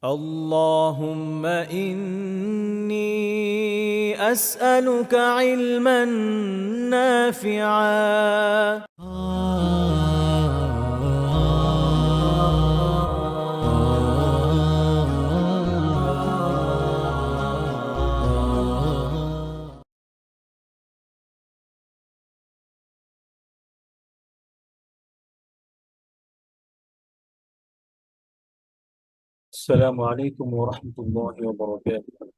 اللهم إني أسألك علما نافعا. السلام عليكم ورحمة الله وبركاته.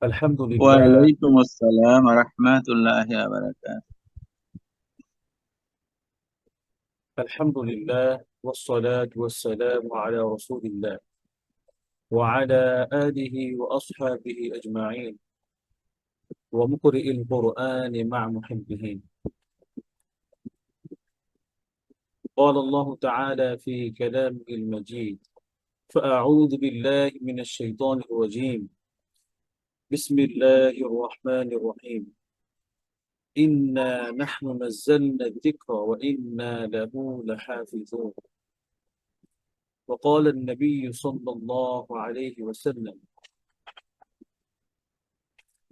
الحمد لله. وعليكم السلام ورحمة الله وبركاته. الحمد لله والصلاة والسلام على رسول الله وعلى آله وأصحابه أجمعين ومقرئ القرآن مع محبه. قال الله تعالى في كلامه المجيد: فأعوذ بالله من الشيطان الرجيم. بسم الله الرحمن الرحيم. إنا نحن نزلنا الذكر وإنا له لحافظون. وقال النبي صلى الله عليه وسلم: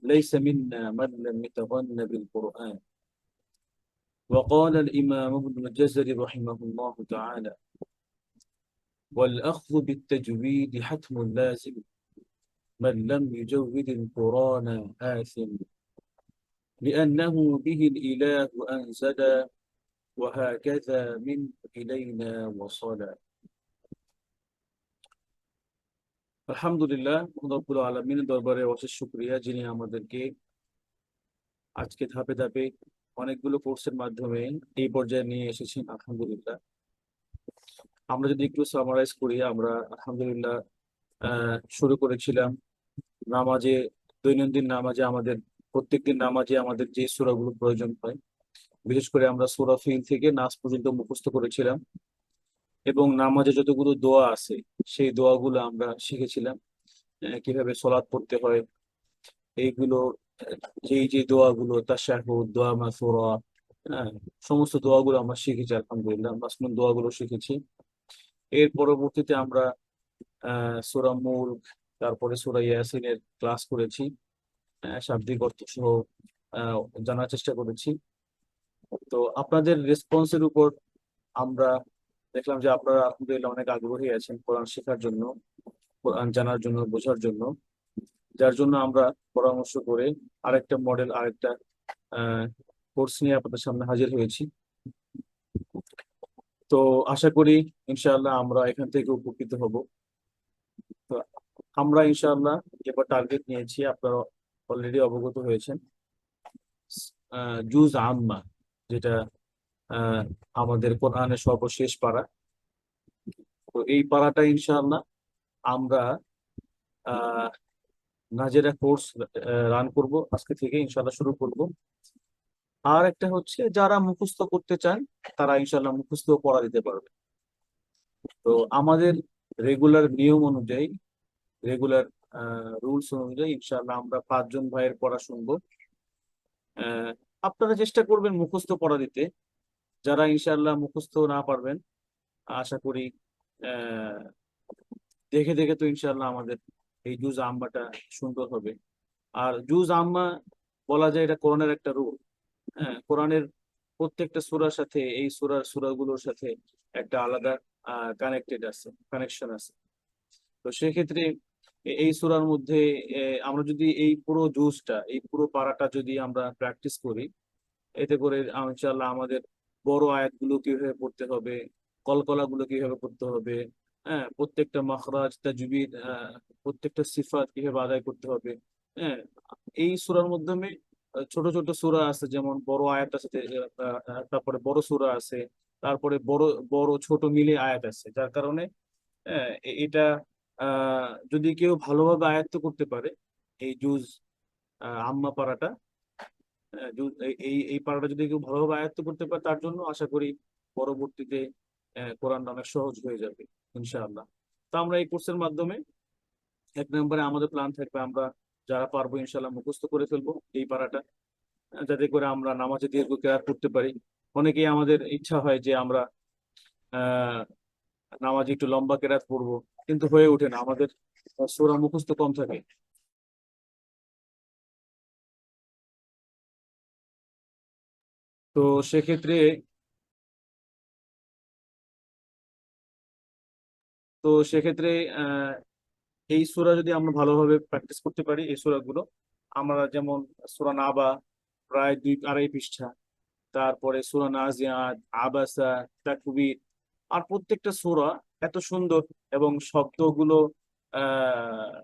ليس منا من لم يتغن بالقرآن. وقال الإمام ابن الجزري رحمه الله تعالى: والأخذ بالتجويد حتم لازم، من لم يجود القرآن آثم، لأنه به الإله أنزل، وهكذا منه إلينا وصل. আলহামদুলিল্লাহ, রব্বুল আলামিনের দরবারে অশেষ শুকরিয়া, যিনি আমাদেরকে আজকে ধাপে ধাপে অনেকগুলো কোর্সের মাধ্যমে এই পর্যায়ে নিয়ে এসেছেন। আলহামদুলিল্লাহ। আমরা যদি একটু সামারাইজ করি, আমরা আলহামদুলিল্লাহ শুরু করেছিলাম নামাজে, দৈনন্দিন নামাজে আমাদের, প্রত্যেকদিন নামাজে আমাদের যে সূরাগুলো প্রয়োজন হয়, বিশেষ করে আমরা সূরা ফিল থেকে নাস পর্যন্ত মুখস্থ করেছিলাম, এবং নামাজে যতগুলো দোয়া আছে সেই দোয়াগুলো আমরা শিখেছিলাম। কিভাবে সলাৎ পড়তে হয় এইগুলো, যেই যে দোয়াগুলো, তাশাহুদ, দোয়া মাসুরা, হ্যাঁ, সমস্ত দোয়াগুলো আমরা শিখেছি। আলহামদুলিল্লাহ, মাসনুন দোয়াগুলো শিখেছি। এর পরবর্তীতে আমরা সূরা মুলক, তারপরে সূরা ইয়াসিনের ক্লাস করেছি। শাব্দিক অর্থ সহ আহ, জানার চেষ্টা করেছি। তো আপনাদের রেসপন্সের উপর আমরা দেখলাম যে আপনারা আলহামদুলিল্লাহ অনেক আগ্রহী আছেন কোরআন শেখার জন্য, কোরআন জানার জন্য, বোঝার জন্য। যার জন্য আমরা পরামর্শ করে আরেকটা মডেল, আরেকটা কোর্স নিয়ে আপনাদের সামনে হাজির হয়েছি। তো আশা করি ইনশাআল্লাহ আমরা এখান থেকে উপকৃত হব। তো আমরা ইনশাআল্লাহ এবার টার্গেট নিয়েছি, আপনারা অলরেডি অবগত হয়েছেন, জুজ আম্মা, যেটা আহ, আমাদের কোরআনের সর্বশেষ পারা। তো এই পারাটা ইনশাআল্লাহ আমরা আহ নাজেরা কোর্স রান করব, আজকে থেকে ইনশাআল্লাহ শুরু করব। আর একটা হচ্ছে, যারা মুখস্থ করতে চান তারা ইনশাআল্লাহ মুখস্থ পড়া দিতে পারবে। তো আমাদের রেগুলার নিয়ম অনুযায়ী, রেগুলার রুলস অনুযায়ী ইনশাআল্লাহ আমরা 5 জন ভাইয়ের পড়া শুনবো। আহ, আপনারা চেষ্টা করবেন মুখস্থ পড়া দিতে। যারা ইনশাআল্লাহ মুখস্থ না পারবেন, আশা করি আহ, দেখে দেখে তো ইনশাআল্লাহ আমাদের এই জুজ আম্মাটা সুন্দর হবে। আর জুজ আম্মা বলা যায় এটা কোরআনের একটা রূল। হ্যাঁ, কোরআনের প্রত্যেকটা সূরার সাথে, এই সূরাগুলোর সাথে একটা আলাদা কানেকশন আছে। তো সেক্ষেত্রে এই সূরার মধ্যে আমরা যদি এই পুরো জুজটা, এই পুরো পারাটা যদি আমরা প্র্যাকটিস করি, এতে করে ইনশাআল্লাহ আমাদের বড় আয়াতগুলো কিভাবে পড়তে হবে, কলকলাগুলো কিভাবে পড়তে হবে, হ্যাঁ, প্রত্যেকটা মাখরাজ, তাজবিদ, প্রত্যেকটা সিফাত কিভাবে আদায় করতে হবে, হ্যাঁ, এই সূরার মাধ্যমে ছোট ছোট সূরা আছে, যেমন বড় আয়াত আছে, তারপরে বড় সূরা আছে, তারপরে বড় বড় ছোট মিলে আয়াত আছে। যার কারণে এটা যদি কেউ ভালোভাবে আয়ত্ত করতে পারে, এই জুজ আম্মা পারাটা, এই এই পারাটা যদি কেউ ভালোভাবে আয়ত্ত করতে পারে, তার জন্য আশা করি পরবর্তীতে কোরআনটা অনেক সহজ হয়ে যাবে ইনশাআল্লাহ। তো আমরা এই কোর্সের মাধ্যমে 1 নম্বরে আমাদের প্ল্যান থাকবে, আমরা যারা পারবো ইনশাআল্লাহ মুখস্থ করে ফেলবো এই পারাটা, যাতে করে আমরা নামাজে দীর্ঘ কেরাত করতে পারি। অনেকেই আমাদের ইচ্ছা হয় যে আমরা আহ নামাজে একটু লম্বা কেরাত পড়বো, কিন্তু হয়ে ওঠে না, আমাদের সূরা মুখস্থ কম থাকে। তো সেক্ষেত্রে তো সেক্ষেত্রে আহ এই সূরা যদি আমরা ভালোভাবে প্র্যাকটিস করতে পারি, এই সূরাগুলো আমরা যেমন সূরা নাবা প্রায় 2-2.5 পৃষ্ঠা, তারপরে সূরা নাজিয়াত, আবাসা, তাকবীর, আর প্রত্যেকটা সূরা এত সুন্দর এবং শব্দগুলো আহ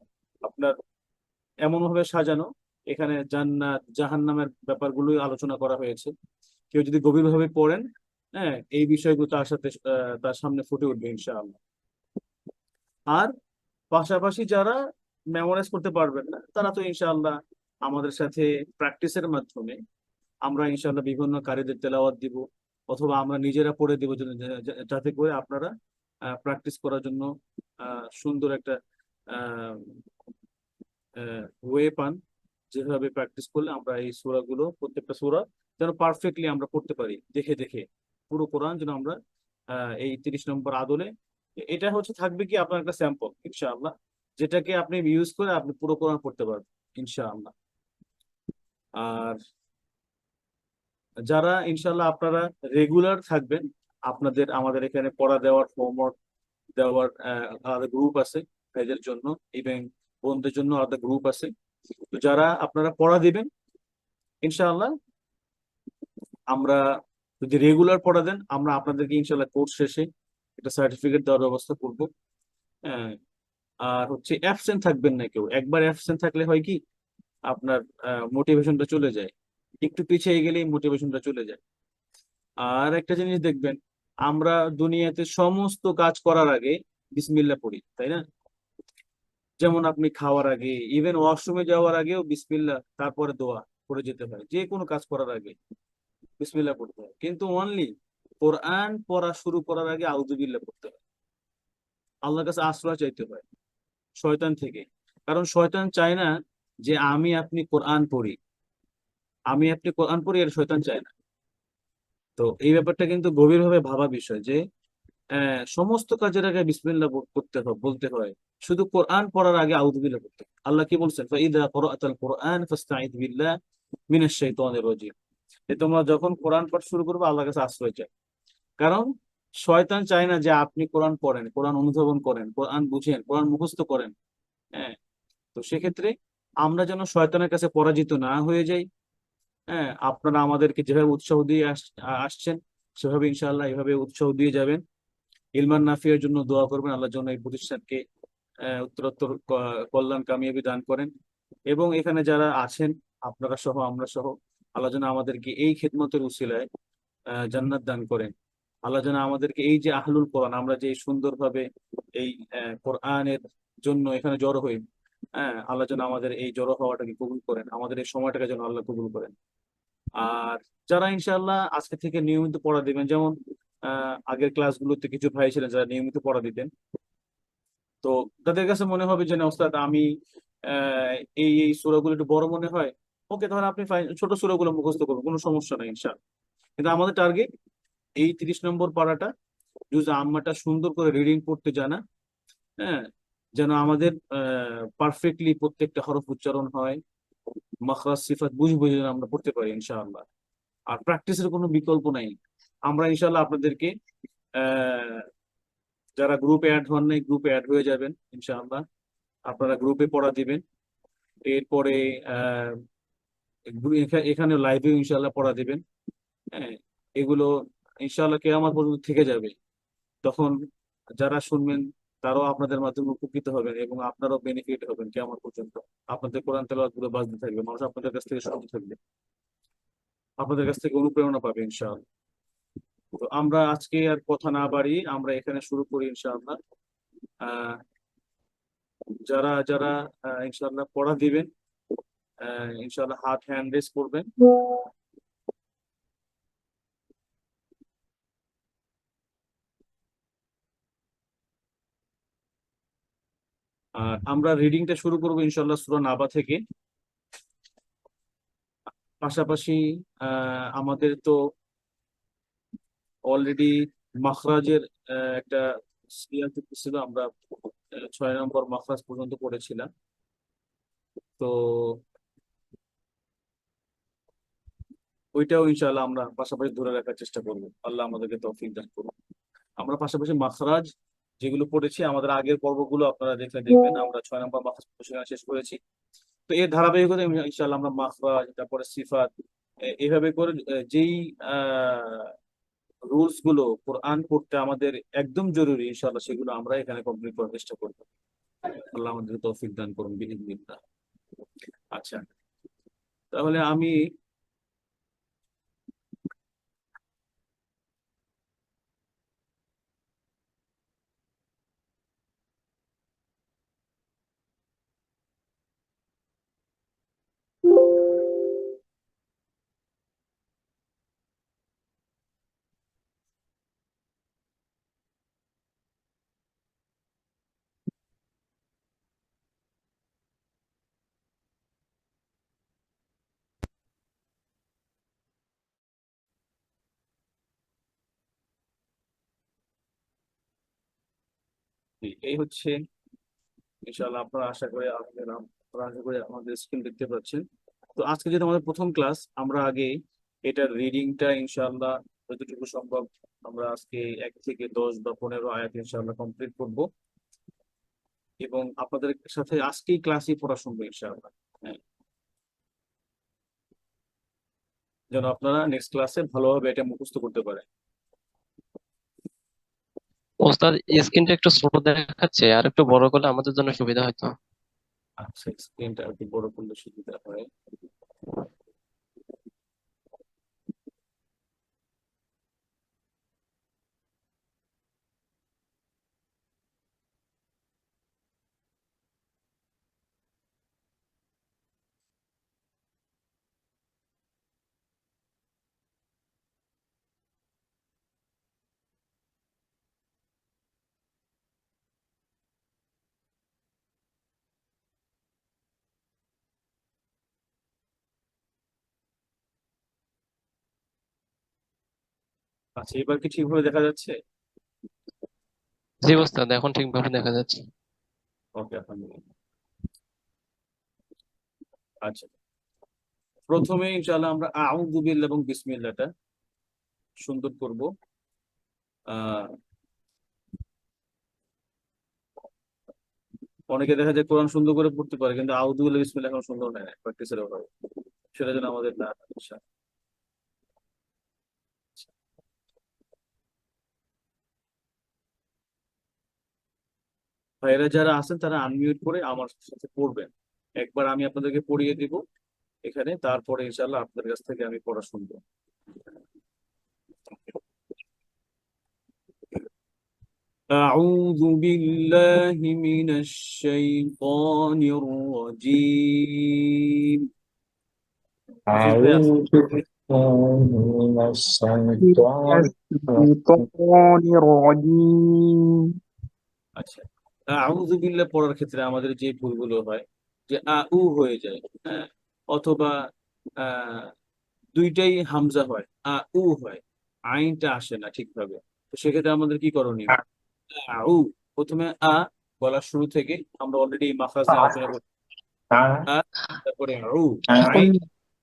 আপনার এমন ভাবে সাজানো, এখানে জান্নাত জাহান্নামের ব্যাপারগুলোই আলোচনা করা হয়েছে। কেউ যদি গভীরভাবে পড়েন, হ্যাঁ, এই বিষয়গুলো তার সাথে তার সামনে ফুটে উঠবে ইনশাআল্লাহ। আর পাশাপাশি যারা মেমোরাইজ করতে পারবেন না, তারা তো ইনশাআল্লাহ আমাদের সাথে প্র্যাকটিসের মাধ্যমে আমরা ইনশাআল্লাহ বিভিন্ন কারীদের তেলাওয়াত দিব, অথবা আমরা নিজেরা পড়ে দিব, যাতে করে আপনারা প্র্যাকটিস করার জন্য সুন্দর একটা ওয়ে পান, যেভাবে প্র্যাকটিস করলে আমরা এই সূরাগুলো প্রত্যেকটা সূরা যেন পারফেক্টলি আমরা পড়তে পারি দেখে দেখে। পুরো কোরআন যেন আমরা এই 30 নম্বর আদলে, এটা হচ্ছে থাকবে কি আপনার একটা স্যাম্পল ইনশাআল্লাহ, যেটাকে আপনি ইউজ করে আপনি পুরো কোরআন পড়তে পারবেন ইনশাআল্লাহ। আর যারা ইনশাআল্লাহ আপনারা রেগুলার থাকবেন, আপনাদের আমাদের এখানে পড়া দেওয়ার, হোমওয়ার্ক দেওয়ার আলাদা গ্রুপ আছে ভাইদের জন্য, এবং বোনদের জন্য আলাদা গ্রুপ আছে। তো যারা আপনারা পড়া দিবেন ইনশাআল্লাহ, আমরা যদি রেগুলার পড়া দেন, আমরা আপনাদেরকে ইনশাআল্লাহ কোর্স শেষে একটা সার্টিফিকেট দেওয়ার ব্যবস্থা করব। হ্যাঁ, আর হচ্ছে অ্যাবসেন্ট থাকবেন না কেউ। একবার অ্যাবসেন্ট থাকলে হয় কি, আপনার মোটিভেশনটা চলে যায়, একটু পিছিয়ে গেলেই মোটিভেশনটা চলে যায়। আর একটা জিনিস দেখবেন, আমরা দুনিয়াতে সমস্ত কাজ করার আগে বিসমিল্লাহ পড়ি, তাই না? যেমন আপনি খাওয়ার আগে, ইভেন ওয়াশরুমে যাওয়ার আগেও বিসমিল্লাহ, তারপরে দোয়া করে যেতে হয়। যে কোনো কাজ করার আগে বিসমিল্লাহ পড়তে হয়, কিন্তু অনলি কোরআন পড়া শুরু করার আগে আউযুবিল্লাহ পড়তে হয়। আল্লাহর কাছে আশ্রয় চাইতে হয় শয়তান থেকে। কারণ শয়তান চায় না যে আমি আপনি কোরআন পড়ি, আমি আপনি কোরআন পড়ি, এর শয়তান চায় না। তো এই ব্যাপারটা কিন্তু গভীরভাবে ভাবা বিষয় যে সমস্ত কাজের আগে বিসমিল্লাহ করতে হয়, বলতে হয়। শুধু কোরআন পড়ার আগে আউযুবিল্লাহ করতে হয়। আল্লাহ কি বলছেন? ফাইদা ক্বরাআতাল কুরআন ফাসতাঈদ বিল্লাহ মিনাশ শাইতানির রাজীম। তোমরা যখন কোরআন পাঠ শুরু করবে, আল্লাহর কাছে আশ্রয় চাই। কারণ শয়তান চায় না যে আপনি কোরআন পড়েন, কোরআন অনুধাবন করেন, কোরআন বুঝেন, কোরআন মুখস্থ করেন। হ্যাঁ, তো সেক্ষেত্রে আমরা যেন শয়তানের কাছে পরাজিত না হয়ে যাই। হ্যাঁ, আপনারা আমাদেরকে যেভাবে উৎসাহ দিয়ে আসছেন, সেভাবে ইনশাআল্লাহ এভাবে উৎসাহ দিয়ে যাবেন। ইলমান নাফিয়ার জন্য দোয়া করবেন, আল্লাহর জন্য এই প্রতিষ্ঠানকে উত্তরোত্তর কল্যাণ কামিয়াবি দান করেন। এবং এখানে যারা আছেন, আপনারা সহ আমরা সহ, আল্লাহ যেন আমাদেরকে এই খেদমতের উসিলায় জান্নাত দান করেন। আল্লাহ যেন আমাদেরকে এই যে আহলুল কোরআন, আমরা যে সুন্দরভাবে এই কোরআনের জন্য এখানে জড়ো হই, হ্যাঁ, আল্লাহ যেন আমাদের এই জড়ো হওয়াটাকে কবুল করেন, আমাদের এই সময়টাকে যেন আল্লাহ কবুল করেন। আর যারা ইনশাআল্লাহ আজকে থেকে নিয়মিত পড়া দিবেন, যেমন আগের ক্লাসগুলোতে কিছু ভাই ছিলেন যারা নিয়মিত পড়া দিতেন, তো তাদের কাছে মনে হবে যে না ওস্তাদ, আমি আহ, এই এই সূরাগুলো একটু বড় মনে হয়, ওকে, তাহলে আপনি ছোট সূরাগুলো মুখস্থ করবেন, কোনো সমস্যা নেই ইনশাআল্লাহ। কিন্তু আমাদের টার্গেট এই 30 নম্বর পাড়াটা, জুজ আম্মাটা সুন্দর করে রিডিং পড়তে জানা। হ্যাঁ, যেন আমাদের পারফেক্টলি প্রত্যেকটা হরফ উচ্চারণ হয়, মাখরাজ সিফাত বুঝে বুঝে যেন আমরা পড়তে পারি ইনশাআল্লাহ। আর প্র্যাকটিসের কোনো বিকল্প নাই। আমরা ইনশাআল্লাহ আপনাদেরকে আহ, যারা গ্রুপে অ্যাড হন নাই, গ্রুপে অ্যাড হয়ে যাবেন ইনশাআল্লাহ। আপনারা গ্রুপে পড়া দিবেন। এরপরে এখানে লাইভেও ইনশাআল্লাহ পড়া দিবেন। হ্যাঁ, এগুলো ইনশাআল্লাহ কিয়ামত পর্যন্ত থেকে যাবে। তখন যারা শুনবেন তারাও আপনাদের মাধ্যমে উপকৃত হবেন, এবং আপনারাও বেনিফিট হবেন কিয়ামত পর্যন্ত। আপনাদের কোরআন তেলাওয়াত গুলো বাজতে থাকবে, মানুষ আপনাদের কাছ থেকে শুনতে থাকবে, আপনাদের কাছ থেকে অনুপ্রেরণা পাবে ইনশাআল্লাহ। তো আমরা আজকে আর কথা না বাড়িয়ে আমরা এখানে শুরু করি ইনশাআল্লাহ। আহ যারা যারা ইনশাআল্লাহ পড়া দিবেন, ইনশাআল্লাহ হাত হ্যান্ড রেস করবেন। আর আমরা রিডিংটা শুরু করবো ইনশাআল্লাহ সূরা নাবা থেকে। পাশাপাশি আমাদের তো অলরেডি মাখরাজের একটা সিয়ারতে ছিল আমরা 6 নম্বর মাখরাজ পর্যন্ত পড়েছিলাম। তো ওইটাও ইনশাআল্লাহ আমরা পাশাপাশি ধরে রাখার চেষ্টা করবো, আল্লাহ আমাদেরকে তৌফিক দান করুন। আমরা পাশাপাশি মাখরাজ যেগুলো পড়েছি আমাদের আগের পর্বগুলো আপনারা দেখলে দেখবেন, আমরা 6 নম্বর মাখরাজ সেখানে শেষ করেছি। তো এর ধারাবাহিকতা ইনশাআল্লাহ আমরা মাখরাজ, তারপরে সিফাত, এইভাবে করে যেই রুলস গুলো কোরআন পড়তে আমাদের একদম জরুরি ইনশাআল্লাহ সেগুলো আমরা এখানে কমপ্লিট করার চেষ্টা করবো। আল্লাহ আমাদের তৌফিক দান করুন বিইذنিল্লাহ। আচ্ছা, তাহলে আমি এই হচ্ছে ইনশাআল্লাহ আপনারা আশা করি আমাদের স্ক্রিন দেখতে পাচ্ছেন। তো আজকে যেহেতু আমাদের প্রথম ক্লাস, আমরা আগে এটার রিডিংটা ইনশাআল্লাহ যতটুকু সম্ভব আমরা আজকে 1 থেকে 10 বা 15 আয়াত ইনশাআল্লাহ কমপ্লিট করব, এবং আপনাদের সাথে আজকেই ক্লাসই পড়া শুনবো ইনশাআল্লাহ। হ্যাঁ, যেন আপনারা নেক্সট ক্লাসে ভালোভাবে এটা মুখস্থ করতে পারেন। ওস্তাদ, স্ক্রিনটা একটু ছোট দেখাচ্ছে, আর একটু বড় করলে আমাদের জন্য সুবিধা হতো। আচ্ছা, স্ক্রিনটা একটু বড় করলে সুবিধা হয়। আচ্ছা, এবার কি ঠিকভাবে দেখা যাচ্ছে? জি ওস্তাদ, এখন ঠিকভাবে দেখা যাচ্ছে। ওকে, আলহামদুলিল্লাহ। আচ্ছা, প্রথমে ইনশাআল্লাহ আমরা আউযু বিল্লাহ এবং বিসমিল্লাহটা সুন্দর করব। অনেকে দেখা যায় কোরআন সুন্দর করে পড়তে পারে, কিন্তু আউযু বিল্লাহ বিসমিল্লাহ এখন সুন্দর হয় না, প্র্যাকটিসের অভাবে। সেটা যেন আমাদের না হয়, ইনশাআল্লাহ। ভাইয়েরা যারা আছেন তারা আনমিউট করে আমার সাথে পড়বেন। একবার আমি আপনাদেরকে পড়িয়ে দিব এখানে, তারপরে ইনশাআল্লাহ আপনাদের কাছ থেকে আমি পড়া শুনবো। أعوذ بالله من الشيطان الرجيم. হাফিজ ভাই আছেন? أعوذ بالله من الشيطان الشيطان الرجيم আচ্ছা, আউযু বিল্লাহ পড়ার ক্ষেত্রে আমাদের যে ভুলগুলো হয়, যে উ হয়ে যায়, হ্যাঁ, অথবা আহ দুইটাই হামজা হয়, উ হয়, আইনটা আসে না ঠিকভাবে। তো সেক্ষেত্রে আমাদের কি করণীয়? উ, প্রথমে বলার শুরু থেকে আমরা অলরেডি মাখরাজ নিয়ে আলোচনা করছি। তারপরে আইন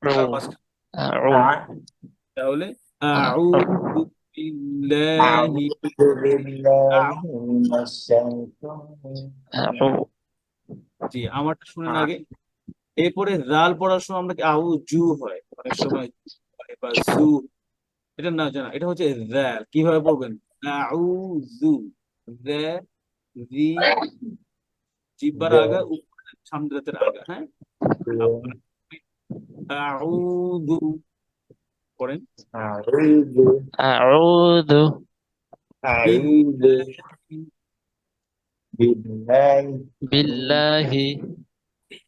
তার মাঝখানে। তাহলে আউযু বিল্লাহি من الشيطان জি, আমারটা শুনেন আগে। এরপরে রাল পড়ার সময় আমরা আউযু হয় অনেক সময়, বা জু, এটা না জানা, এটা হচ্ছে রাল। কিভাবে পড়বেন? আউযু, রা, রি, জিব্বার আগা, উপরে সামনে দাঁতের আগা, হ্যাঁ। আউযু পড়েন। أعوذ আউযু أعوذ بالله বিল্লাহি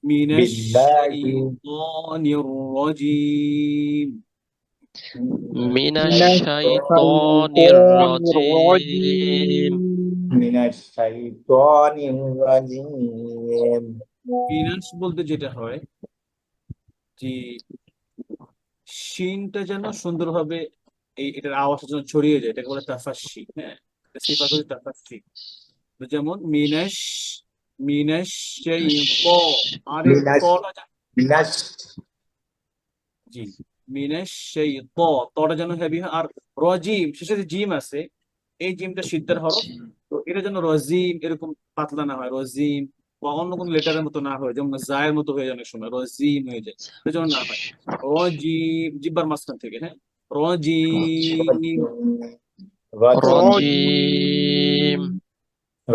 মিনাশ بالله শাইতানির রাজীম। মিনাশ من শাইতানির الشيطان রাজিম। الرجيم من الشيطان الرجيم মিনাশ বলতে যেটা হয় যে শিনটা যেন সুন্দরভাবে এটার আওয়াজটা যেন ছড়িয়ে যায়, এটাকে বলে তাফাস্সি, হ্যাঁ। সিফাত হচ্ছে তাকাফি। তো যেমন মিনাশ মিনাশ শাইত, আর এই মিনাশ তটা মিনাশ জি মিনাশ শাইত, তটা যেন হেভি হয়। আর রজিম শেষে যে জিম আছে, এই জিমটা সিদ্ধের হরফ, তো এটা যেন রজিম এরকম পাতলা না হয়, রজিম বা অন্য কোনো লেটারের মতো না হয়, যেমন জায়ের মতো হয়ে যায় অনেক সময়, রজিম হয়ে যায়, এটা যেন না হয়। রজিম জিব্বার মাঝখান থেকে, হ্যাঁ, রজিম। রাজিম রজিম জি মাশাআল্লাহ।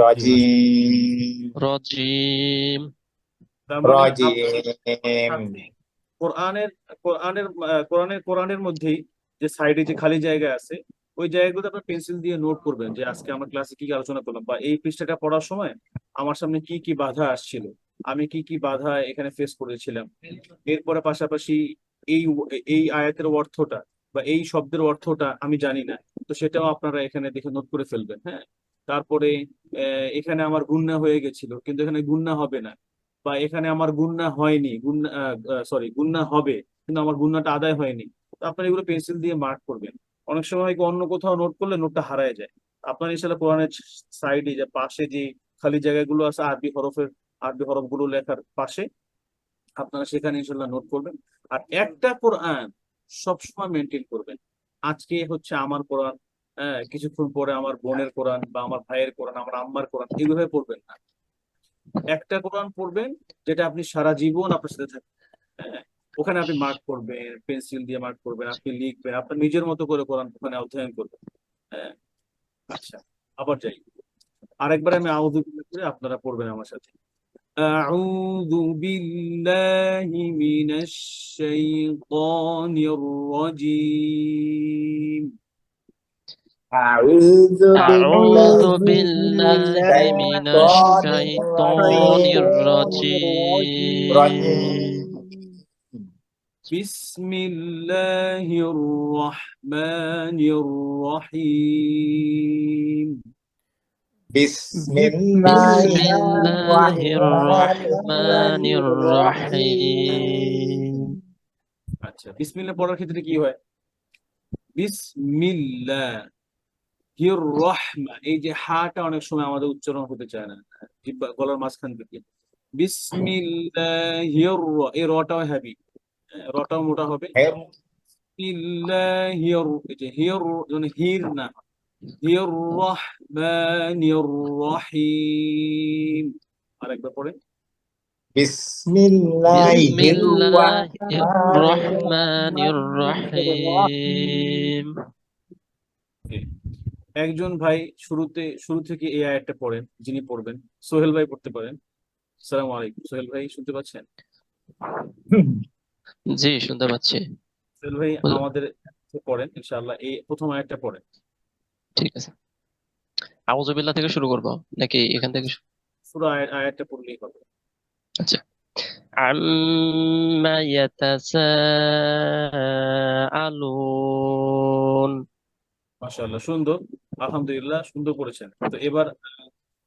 রাজিম রজিম তার মানে রাজিম আপনি কোরআনের কোরআনের মধ্যেই যে সাইডে যে খালি জায়গা আছে, ওই জায়গাগুলো আপনার পেন্সিল দিয়ে নোট করবেন যে আজকে আমার ক্লাসে কি কি আলোচনা করলাম, বা এই পৃষ্ঠাটা পড়ার সময় আমার সামনে কি কি বাধা আসছিল, আমি কি কি বাধা এখানে ফেস করেছিলাম। এরপরে পাশাপাশি এই এই আয়াতের অর্থটা বা এই শব্দের অর্থটা আমি জানি না, তো সেটাও আপনারা এখানে দেখে নোট করে ফেলবেন, হ্যাঁ। তারপরে এখানে আমার গুণনা হয়ে গেছিল কিন্তু এখানে গুণনা হবে না, বা এখানে আমার গুণনা হয়নি, গুণনা সরি গুণনা হবে কিন্তু আমার গুণনাটা আদায় হয়নি, তো আপনার এগুলো পেন্সিল দিয়ে মার্ক করবেন। অনেক সময় হয় কি, অন্য কোথাও নোট করলে নোটটা হারায় যায়। আপনার ইনশাল্লাহ কোরআনের সাইডে যে পাশে যে খালি জায়গাগুলো আছে আরবি হরফগুলো লেখার পাশে আপনারা সেখানে ইনশাল্লাহ নোট করবেন। আর একটা কোরআন সবসময় মেনটেন করবেন। আজকে হচ্ছে আমার কোরআন, কিছুক্ষণ পরে আমার বোনের কোরআন বা আমার ভাইয়ের কোরআন, আমার আম্মার কোরআন, এইভাবে পড়বেন না। একটা কোরআন পড়বেন যেটা আপনি সারা জীবন আপনার সাথে থাকবে, হ্যাঁ। ওখানে আপনি মার্ক করবেন, পেন্সিল দিয়ে মার্ক করবেন, আপনি লিখবেন, আপনার নিজের মতো করে কোরআন ওখানে অধ্যয়ন করবেন, হ্যাঁ। আচ্ছা, আবার যাই, আরেকবার আমি আউযু বিল্লাহ করে আপনারা পড়বেন আমার সাথে। أعوذ بالله من الشيطان الرجيم أعوذ أعوذ بالله من بالله من الشيطان الشيطان الرجيم الرجيم بسم الله الرحمن الرحيم بسم الله بسم الله الرحمن الرحمن الرحيم الرحيم আচ্ছা, বিসমিল্লাহ পড়ার ক্ষেত্রে কি হয়? বিসমিল্লাহ হির রহমা, এই যে হাটা অনেক সময় আমাদের উচ্চারণ হতে চায় না, জিহ্বা গলার মাঝখান থেকে। বিসমিল্লাহির এই রটাও হ্যাভি, রটাও মোটা হবে। বিসমিল্লাহির, এই যে হির যেন হির না, হির রহমানির রহিম। আরেকবার পড়েন। بسم الله بسم الله الرحمن الرحمن الرحيم একজন ভাই শুরু থেকে এই আয়াতটা পড়েন, যিনি পড়বেন সোহেল ভাই পড়তে পারেন। আসসালামু আলাইকুম, সোহেল ভাই শুনতে পাচ্ছেন? জি শুনতে পাচ্ছি। সোহেল ভাই আমাদের পড়েন ইনশাআল্লাহ, এই প্রথম আয়াতটা পড়েন। ঠিক আছে, আউযু বিল্লাহ থেকে শুরু করব নাকি এখান থেকে পুরো আয়াতটা পড়লেই হবে। আচ্ছা। عما يتساءلون মাশাআল্লাহ, সুন্দর, আলহামদুলিল্লাহ, সুন্দর করেছেন। তো এবার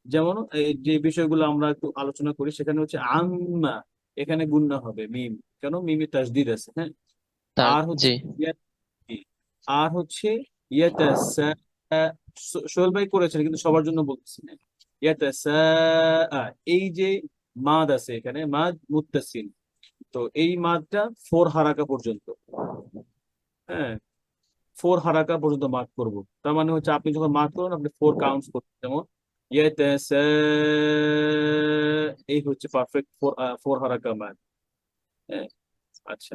যেমন এই যে বিষয়গুলো আমরা একটু আলোচনা করি, সেখানে হচ্ছে আম্মা, এখানে গুণনা হবে মিম, কেন মিমে তাসদীদ আছে, হ্যাঁ। আর হচ্ছে জি ইয়াতি, আর হচ্ছে ইয়াতাসা, সোহেল ভাই করেছেন কিন্তু সবার জন্য বলতেছি না। ইয়াতাসা, এই যে মাদ আছে এখানে, মাদ মুত্তাসিল, তো এই মাদটা 4 হারাকা পর্যন্ত, হ্যাঁ, 4 হারাকা পর্যন্ত মার্ক করব। তার মানে হচ্ছে আপনি যখন মার্ক করবেন আপনি 4 কাউন্টস করবেন, যেমন ইয়াতাসা, এই হচ্ছে পারফেক্ট 4 হারাকা মাদ, হ্যাঁ। আচ্ছা,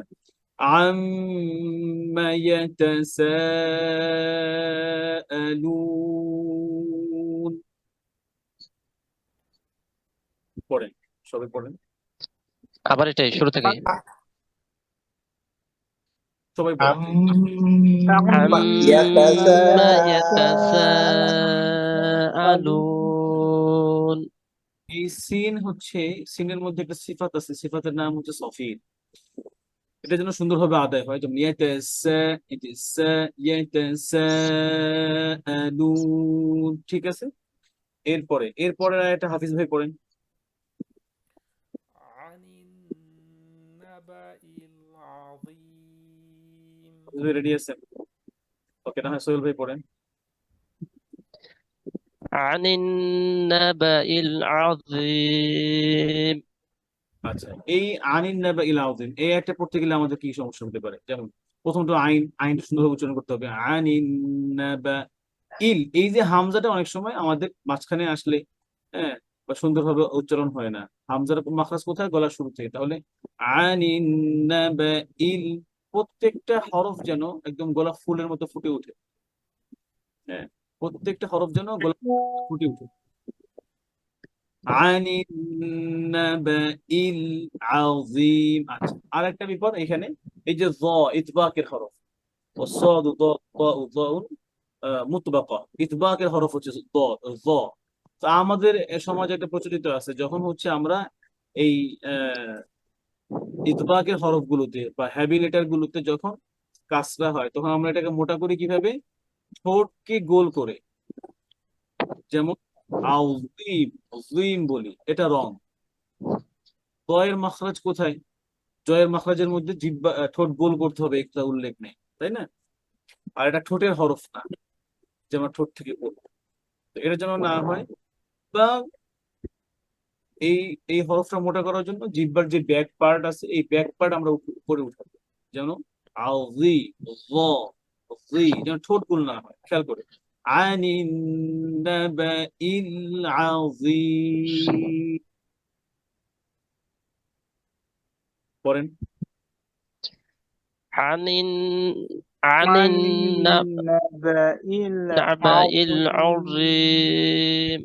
عما يتساءلون পড়েন, সবাই পড়েন, আবার এটাই শুরু থেকে সবাই পড়েন। عما عما يتساءلون এই সিন হচ্ছে, সিনের মধ্যে একটা সিফাত আছে, সিফাতের নাম হচ্ছে সফির, এটা যেন সুন্দরভাবে আদায় হয়, যেমন ইয়াতাসাআলুন, ঠিক আছে। এরপরে একটা হাফিজ ভাই পড়েন। عن النبأ العظيم রেডি আছেন? ওকে, না হয় সোহেল ভাই পড়েন। عن النبأ العظيم আচ্ছা, এই আনিন নাবা ইল আযীম এই একটা পড়তে গেলে আমাদের কি সমস্যা হতে পারে? যেমন প্রথমত আইন সুন্দরভাবে উচ্চারণ করতে হবে, আনিন নাবা ইল। এই যে হামজাটা অনেক সময় আমাদের মাঝখানে আসলে, হ্যাঁ, বা সুন্দরভাবে উচ্চারণ হয় না। হামজার মাখরাজ কোথায়? গলার শুরু থেকে। তাহলে আনিন নাবা ইল, প্রত্যেকটা হরফ যেন একদম গলা ফুলের মতো ফুটে ওঠে। হ্যাঁ, প্রত্যেকটা হরফ যেন গলা ফুটে ওঠে। আনিন নাবাইল আযীম। আচ্ছা, আর একটা বিপদ এখানে, এই যে য, ইতবাকের হরফ, والصاد ضاء ضاء ضاء মুতবাকা, ইতবাকের হরফ হচ্ছে দ, য। তো আমাদের সমাজে একটা প্রচলিত আছে, যখন হচ্ছে আমরা এই ইতবাকের হরফগুলোতে বা হেভি লেটার গুলোতে যখন কাসরা হয়, তখন আমরা এটাকে মোটা করি কিভাবে? ঠোঁটকে গোল করে। যেমন আউযীম, যীম বলি, এটা রং। জয়ের মাখরাজ কোথায়? জয়ের মাখরাজের মধ্যে জিহ্বা, ঠোঁট গোল করতে হবে, একটা উল্লেখ নেই, তাই না? আর এটা ঠোঁটের হরফ না, যেমন ঠোঁট থেকে গোল। তো এটা যেন না হয়, বা এই এই হরফটা মোটা করার জন্য জিহ্বার যে ব্যাক পার্ট আছে, এই ব্যাক পার্ট আমরা উপরে উঠাবো। যেন আউযী, য, যী, যেন ঠোঁট গোল না হয়, খেয়াল করে। আনিন নাবাইল আযীম। পড়েন। عن عن النبأ النبأ العظيم العظيم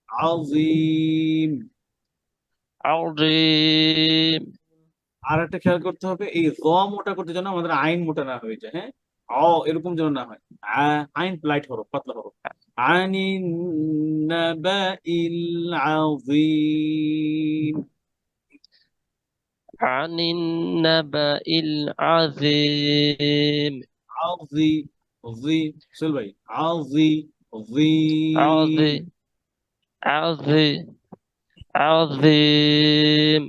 আযীম। عظيم আর একটা খেয়াল করতে হবে, এই র মোটা করতে যেন আমাদের আইন মোটা না হয়ে যায়। হ্যাঁ, এরকম যেন না হয়। আইন লাইট হরফ, পাতলা হরফ। আনিন নাবাইল আযীম। عن النبأ العظيم আযী, যী, সোহেল ভাই, আযী, যীম। عظيم عظيم عظيم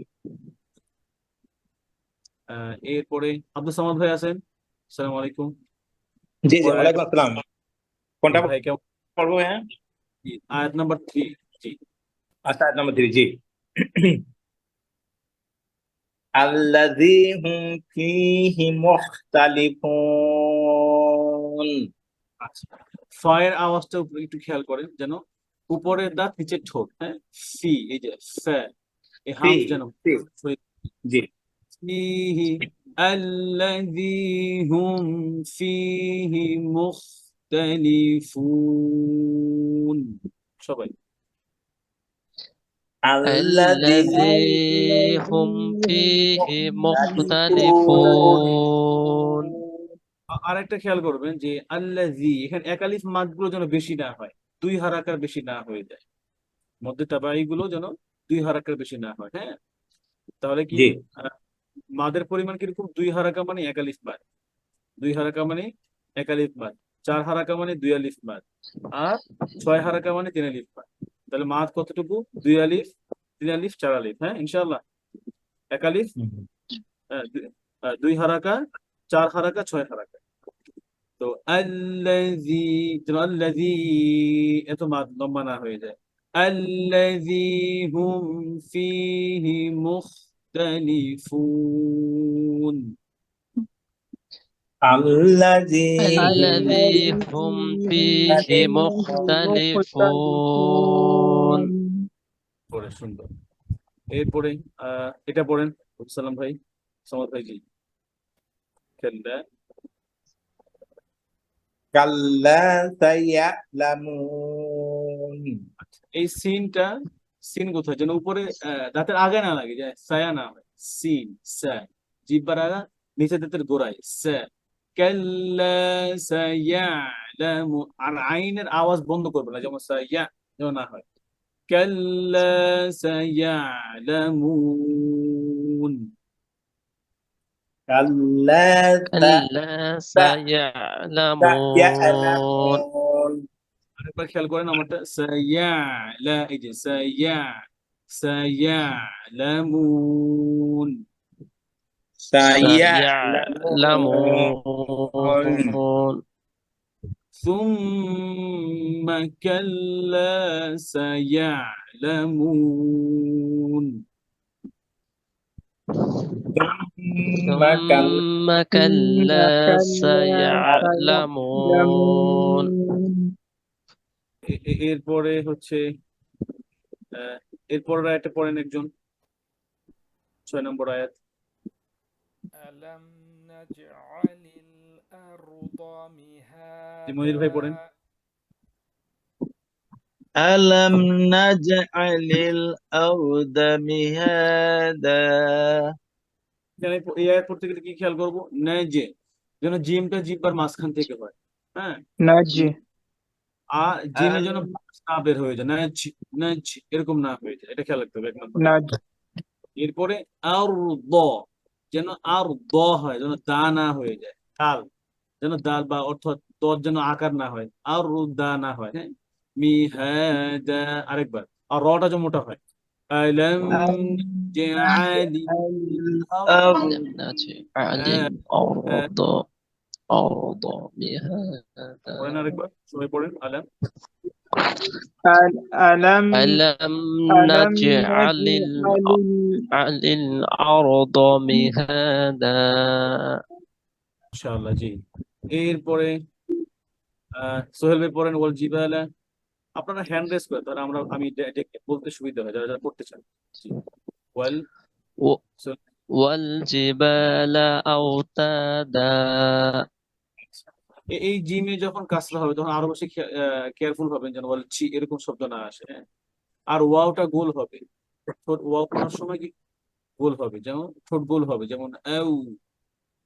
এরপরে আব্দুল সামাদ ভাই আছেন, আসসালামু আলাইকুম। জি জি, পরের ওয়ালাইকুম আসসালাম। কোনটা ভাই কেমন? পড়বো? হ্যাঁ, আয়াত নাম্বার 3। জি। আচ্ছা, আয়াত নম্বর 3। জি। আল্লাযী হুম ফীহি মুখতালিফুন। আচ্ছা, ফয়ের আওয়াজটা উপরে একটু খেয়াল করেন, যেন উপরের দাঁত নিচের ঠোঁট। হ্যাঁ, ফি, এই যে ফা, এই ফি, হামস যেন ফি। জি। ফিহি, আল্লাযী হুম ফিহি মুখতালিফুন। সবাই আল্লাযী الذي هم فيه مختلفون আরেকটা খেয়াল করবেন যে আল্লাযী, এখানে একালিফ মাদ গুলো যেন বেশি না হয়, দুই হারাকার বেশি না হয়ে যায়। মধ্যে তাবাই গুলো যেন দুই হারাকার বেশি না হয়। হ্যাঁ, তাহলে কি জি। মাদের পরিমাণ কিরকম? দুই হারাকা মানে একালিফ মাদ, দুই হারাকা মানে একালিফ মাদ, চার হারাকা মানে দুই আলিফ মাদ, আর ছয় হারাকা মানে তিন আলিফ মাদ। তাহলে মাদ কতটুকু? দুই আলিফ, তিন আলিফ, চার আলিফ। হ্যাঁ, ইনশাআল্লাহ। একালিফ, দুই হারাকা, চার হারাকা, ছয় হারাকা। তো আল্লাযী, যেন আল্লাযী এত মাদ লম্বা না হয়ে যায়। আল্লাযী হুম ফীহি মুখতালিফুন। আল্লাযী الذي هم فيه مختلفون পড়ে সুন্দর। এরপরে এটা পড়েন সালাম ভাই, সামাদ ভাই। জি, কাল্লা, কাল্লা সায়ালামুন। এই সিনটা, সিন কোথায়? যেন উপরে দাঁতের আগে না লাগে, যায় সায়া না হয়। সিন, সা, জিহ্বার আগা, নিচে দাঁতের গোড়ায় সা। কাল্লা সায়ালামু, আর আইনের আওয়াজ বন্ধ করবে না, যেমন সায়া যেন না হয়। কাল্লা সায়ালামুন। কাল্লা كلا سيعلمون সায়ালামুন। আরেকবার খেয়াল করেন আমারটা, সায়ালা, এই যে সায়ালামুন। সায়ালামুন। سيعلمون ثم كلا سيعلمون ثم كلا ثم كلا سيعلمون এরপরে হচ্ছে এরপরের আয়াতটা পড়েন একজন 6 নম্বর আয়াত ألم نجعل الأرض মনির ভাই পড়েন مهادا ألم نجعل الأرض مهادا এখানে এই আয়াত পড়তে গেলে কি খেয়াল করবো যে যেন জিমটা জিব্বার মাঝখান থেকে হয় হ্যাঁ نجي জিমে যেন না বের হয়ে যায় নাজ এরকম না হয়ে যায় এটা খেয়াল রাখতে হবে 1 নম্বর نجي এরপরে আর দ যেন আর দ হয় যেন দা না হয়ে যায় দাল যেন দাল বা অর্থাৎ দর যেন আকার না হয় আর দা না হয় হ্যাঁ মিহাদা আরেকবার আর রটা যেন মোটা হয় আলম জাআলি الأرض ألم نجعل الأرض أرض مهادا পড়েন আরেকবার সবাই পড়েন আলম ألم ألم ألم نجعل نجعل الأرض مهادا ইনশাআল্লাহ জি এরপরে সোহেল ভাই পড়েন ওয়াল জিবালা আপনারা হ্যান্ড রেজ করেন তাহলে আমি বলতে সুবিধা হয় যারা যারা পড়তে চান জি ওয়াল و- সোহেল والجبال أوتادا এই জিমে যখন কাসরা হবে তখন আরো বেশি কেয়ারফুল হবেন যেন ওয়াল ছি এরকম শব্দ না আসে হ্যাঁ আর ওয়াওটা গোল হবে ঠোঁট ওয়াও পড়ার সময় কি গোল হবে যেমন ঠোঁট গোল হবে যেমন আউ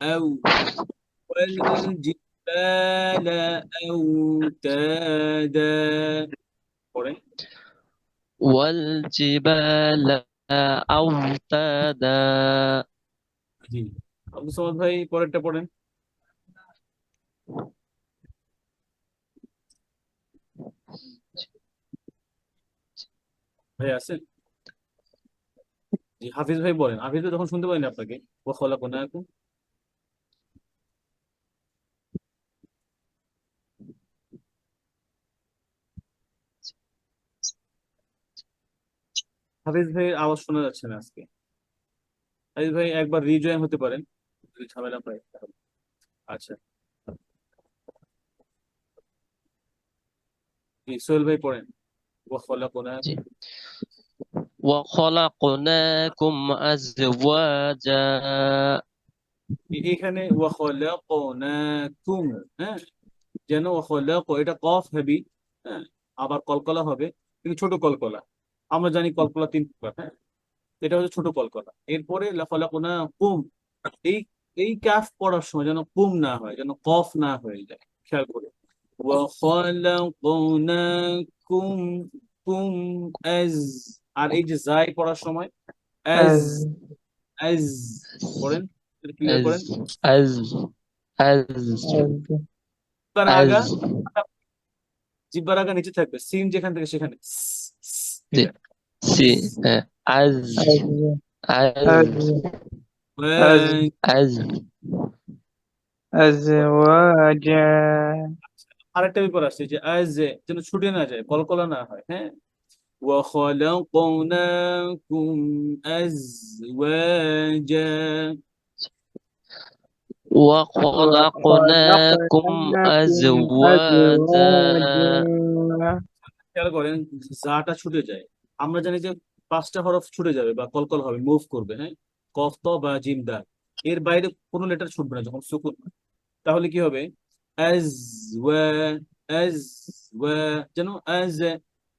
আউ ওয়াল জিবালা আউতাদা পড়েন والجبال أوتادا জি আব্দুল সামাদ ভাই পরেরটা পড়েন ভাই আছেন জি হাফিজ ভাই বলেন হাফিজ ভাই তখন শুনতে পাইনি আপনাকে ও খলাকুনাকুম হাফিজ ভাইয়ের আওয়াজ শোনা যাচ্ছে না আজকে হাফিজ ভাই একবার রিজয়েন হতে পারেন যদি ঝামেলা হয় তাহলে। আচ্ছা জি সোহেল ভাই পড়েন ও খলাকুনাকুম জি। وخلقناكم أزواجا এখানে ওয়া খলাকুনাকুম হ্যাঁ যেন ওয়া খলাক এটা কফ হেবি হ্যাঁ আবার কলকলা হবে কিন্তু ছোট কলকলা আমরা জানি কলকলা 3 প্রকার হ্যাঁ এটা হচ্ছে ছোট কলকলা এরপরে লা খলাকুনাকুম এই এই কাফ পড়ার সময় যেন কুম না হয় যেন কফ না হয়ে যায় খেয়াল করে ওয়া খলাকুনাকুম কুম আজ আর এই যে জাই পড়ার সময় আজ أز আজ পড়েন ক্লিয়ার করেন أز أز জিব্বার আগা أز জিব্বার আগা নিচে থাকবে সিন যেখান থেকে সেখানে জি। سي أز أز أز أزواجا আরেকটা ব্যাপার আছে যে আজ যেন ছুটে না যায় কলকলা না হয় হ্যাঁ وخلقناكم أزواجا وخلقناكم أزواجا খেয়াল করেন জাটা ছুটে যায় আমরা জানি যে 5টা হরফ ছুটে যাবে বা কলকল হবে মুভ করবে হ্যাঁ কফ ত বা জিম দাল এর বাইরে কোনো লেটার ছুটবে না যখন সুকুন হয়। তাহলে কি হবে আজওয়া যেন আজ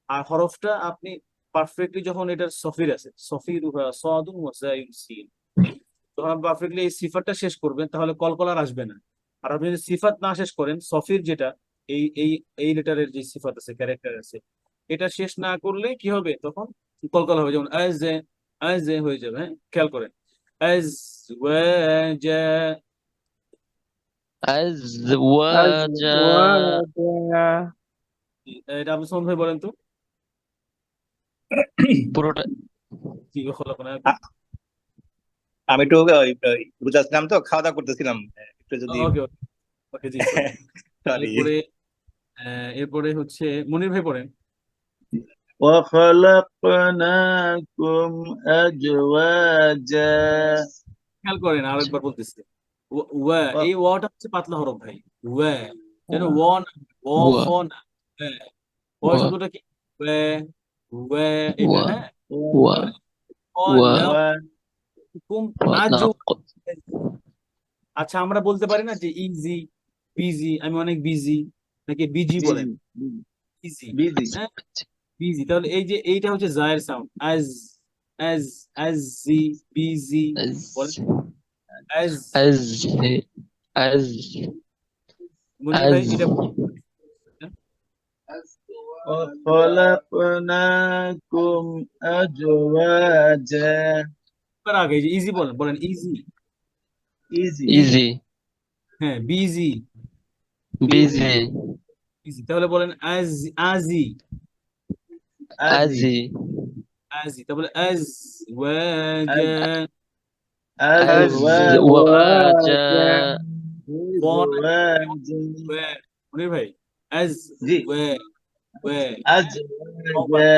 আর হরফটা আপনি পারফেক্টলি যখন এটার সফির আছে সফির সাদুন ওয়া জায়ুন সিন যখন পারফেক্টলি এই সিফাতটা শেষ করবেন তাহলে কলকল আর আসবে না আর আপনি যদি সিফাত না শেষ করেন সফির যেটা এই এই এই লেটারের যে সিফাত আছে ক্যারেক্টার আছে এটা শেষ না করলে কি হবে তখন কলকল হবে যেমন আজ হয়ে যাবে হ্যাঁ খেয়াল করেন আজওয়াজা أزواجا أزواجا এটা আপনি সোহন ভাই বলেন তো পুরোটা কি খোলা আমি একটু বুঝাচ্ছিলাম তো খাওয়া দাওয়া করতেছিলাম একটু যদি ওকে ওকে জি সরি এরপরে এরপরে হচ্ছে মনির ভাই পড়েন। وخلقناكم أزواجا খেয়াল করেন আরেকবার বলতেছি ওয়া, এই ওয়াটা হচ্ছে পাতলা হরফ ভাই। ওয়া যেন ও না, ও ওয়া খ না, ওয়া ওয়া শব্দটা কি? ওয়া, ওয়া এটা, ওয়া হ্যাঁ। ওয়া ওয়া খলাকুম আজু। আচ্ছা, আমরা বলতে পারি না যে ইজি, বিজি, আমি অনেক বিজি, নাকি বিজি বলেন? ইজি, busy হ্যাঁ, বিজি। তাহলে এই যে এইটা হচ্ছে জায়ের সাউন্ড, আজ, আজ, আজি, বিজি বলেন, আজ। আজ আজ মনির ভাই আজ এটা وخلقناكم أزواجا আগে যে ইজি বলেন, বলেন ইজি। easy ইজি হ্যাঁ, বিজি, বিজি ইজি। তাহলে বলেন আজ, আজি, azzy আজি আজি। তাহলে আজ ওয়াজা, আজওয়াজা أزواجا মনির ভাই আজ জি ওয়া, ওয়া أزواجا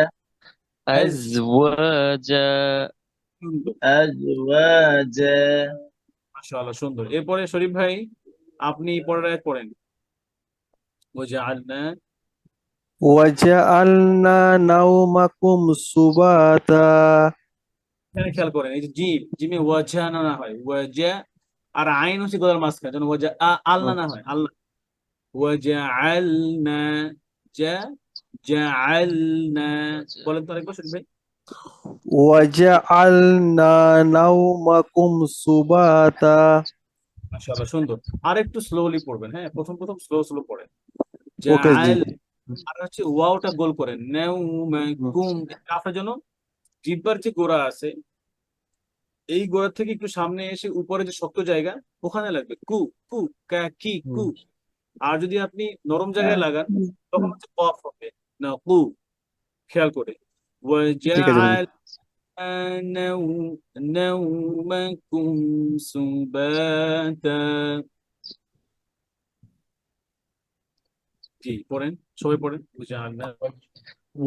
আজ। আজওয়াজা أزواجا মাশাআল্লাহ, সুন্দর। এরপরে শরীফ ভাই আপনি পরের আয়াত পড়েন। ওয়াজআলনা, وجعلنا نومكم سباتا এখানে খেয়াল করেন এই যে জিম, জিমে ওয়াজা না হয়, ওয়াজা, আর আইন হচ্ছে গলার মাঝখানে, যেন ওয়াজা আল্লাহ না হয়, আল্লাহ। ওয়াজআলনা, জা, জাআলনা, বলেন তো আরেকবার শরীফ ভাই। وجعلنا نومكم سباتا মাশাআল্লাহ, সুন্দর। আর একটু স্লোলি পড়বেন, হ্যাঁ, প্রথম প্রথম স্লো স্লো পড়েন। ওকে জি জাআল, আর হচ্ছে ওয়াওটা গোল করেন, নাউমাকুম। আপনার জন্য জিহ্বার যে গোড়া আছে, এই গোড়া থেকে একটু সামনে এসে উপরে যে শক্ত জায়গা, ওখানে লাগবে কু, কু, কা, কি, কু। আর যদি আপনি নরম জায়গায় লাগান, তখন হচ্ছে কফ হবে, না কু। খেয়াল করে ঠিক আছে হুজুর। نومكم سباتا। জি পড়েন, সবাই পড়েন। وجعلنا